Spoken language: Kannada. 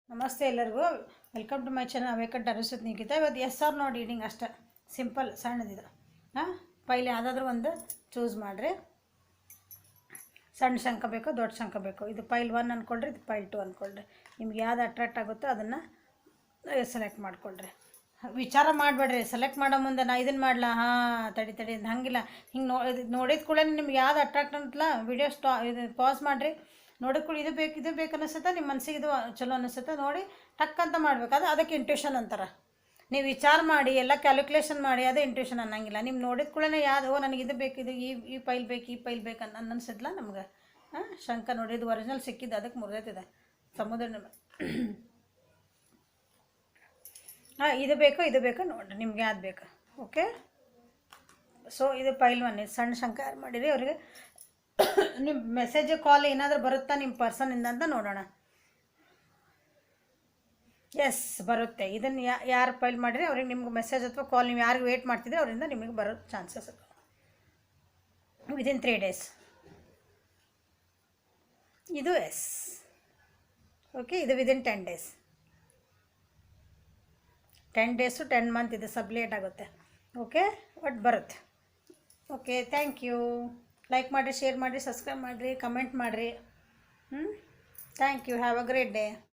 ನಮಸ್ತೆ ಎಲ್ಲರಿಗೂ, ವೆಲ್ಕಮ್ ಟು ಮೈ ಚಾನಲ್ ಅವೇಕಂಟ್ ಅನಿಸುತ್ತೆ ನಿಖಿತಾ. ಇವತ್ತು ಎಸ್ ಆರ್ ನೋ ರೀಡಿಂಗ್ ಅಷ್ಟೇ, ಸಿಂಪಲ್ ಸಣ್ಣದಿದೆ. ಪೈಲೆ ಯಾವುದಾದ್ರೂ ಒಂದು ಚೂಸ್ ಮಾಡಿರಿ. ಸಣ್ಣ ಶಂಕ ಬೇಕೋ ದೊಡ್ಡ ಶಂಕ ಬೇಕೋ, ಇದು ಪೈಲ್ 1 ಅಂದ್ಕೊಳ್ರಿ, ಇದು ಪೈಲ್ 2 ಅಂದ್ಕೊಳ್ರಿ. ನಿಮ್ಗೆ ಯಾವ್ದು ಅಟ್ರಾಕ್ಟ್ ಆಗುತ್ತೋ ಅದನ್ನು ಸೆಲೆಕ್ಟ್ ಮಾಡ್ಕೊಳ್ರಿ. ವಿಚಾರ ಮಾಡಬೇಡ್ರಿ. ಸೆಲೆಕ್ಟ್ ಮಾಡೋ ಮುಂದೆ ನಾ ಇದನ್ನು ಮಾಡಲ, ತಡಿ ಹಂಗಿಲ್ಲ. ಹಿಂಗೆ ನೋಡಿದ ಕೂಡ ನಿಮ್ಗೆ ಯಾವ್ದು ಅಟ್ರಾಕ್ಟ್ ಅಂತಲ್ಲ, ವಿಡಿಯೋ ಇದು ಪಾಸ್ ಮಾಡಿರಿ. ನೋಡಿದ ಕೂಡ ಇದು ಬೇಕು ಅನ್ನಿಸುತ್ತೆ, ನಿಮ್ಮ ಮನಸ್ಸಿಗೆ ಇದು ಚಲೋ ಅನ್ನಿಸುತ್ತೆ ನೋಡಿ ಟಕ್ ಅಂತ ಮಾಡಬೇಕಾದ್ರೆ ಅದಕ್ಕೆ ಇಂಟ್ಯೂಷನ್ ಅಂತಾರೆ. ನೀವು ವಿಚಾರ ಮಾಡಿ ಎಲ್ಲ ಕ್ಯಾಲ್ಕುಲೇಷನ್ ಮಾಡಿ ಅದೇ ಇಂಟ್ಯೂಷನ್ ಅನ್ನಂಗಿಲ್ಲ. ನೀವು ನೋಡಿದ ಕೂಡ ಯಾವುದು ನನಗೆ ಇದು ಬೇಕು, ಇದು ಈ ಪೈಲ್ ಬೇಕು ಅನ್ನಿಸಿದ್ಲ ನಮ್ಗೆ. ಶಂಕ ನೋಡಿ, ಇದು ಒರಿಜಿನಲ್ ಸಿಕ್ಕಿದ್ದು, ಅದಕ್ಕೆ ಮುರಿದೈತಿದೆ ಸಮುದ್ರ. ಇದು ಬೇಕು ನೋಡಿರಿ, ನಿಮ್ಗೆ ಯಾವ್ದು ಬೇಕು. ಓಕೆ, ಸೊ ಇದು ಪೈಲ್ 1. ಸಣ್ಣ ಶಂಕ ಯಾರು ಮಾಡಿರಿ ಅವರಿಗೆ ನಿಮ್ಮ ಮೆಸೇಜ್ ಕಾಲ್ ಏನಾದರೂ ಬರುತ್ತಾ ನಿಮ್ಮ ಪರ್ಸನಿಂದ ಅಂತ ನೋಡೋಣ. ಎಸ್, ಬರುತ್ತೆ. ಇದನ್ನು ಯಾರು ಫೈಲ್ ಮಾಡಿರಿ ಅವ್ರಿಗೆ ನಿಮ್ಗೆ ಮೆಸೇಜ್ ಅಥವಾ ಕಾಲ್, ನೀವು ಯಾರಿಗೆ ವೇಟ್ ಮಾಡ್ತಿದ್ರೆ ಅವರಿಂದ ನಿಮಗೆ ಬರೋ ಚಾನ್ಸಸ್ ವಿದಿನ್ 3 days. ಇದು ಎಸ್. ಓಕೆ, ಇದು within 10 days. 10 days to 10 months ಇದು ಸ್ವಲ್ಪ ಲೇಟ್ ಆಗುತ್ತೆ. ಓಕೆ, ಬಟ್ ಬರುತ್ತೆ. Okay, thank you. ಲೈಕ್ ಮಾಡಿರಿ, ಶೇರ್ ಮಾಡಿರಿ, ಸಬ್ಸ್ಕ್ರೈಬ್ ಮಾಡಿರಿ, ಕಮೆಂಟ್ ಮಾಡಿರಿ. Thank you. Have a great day.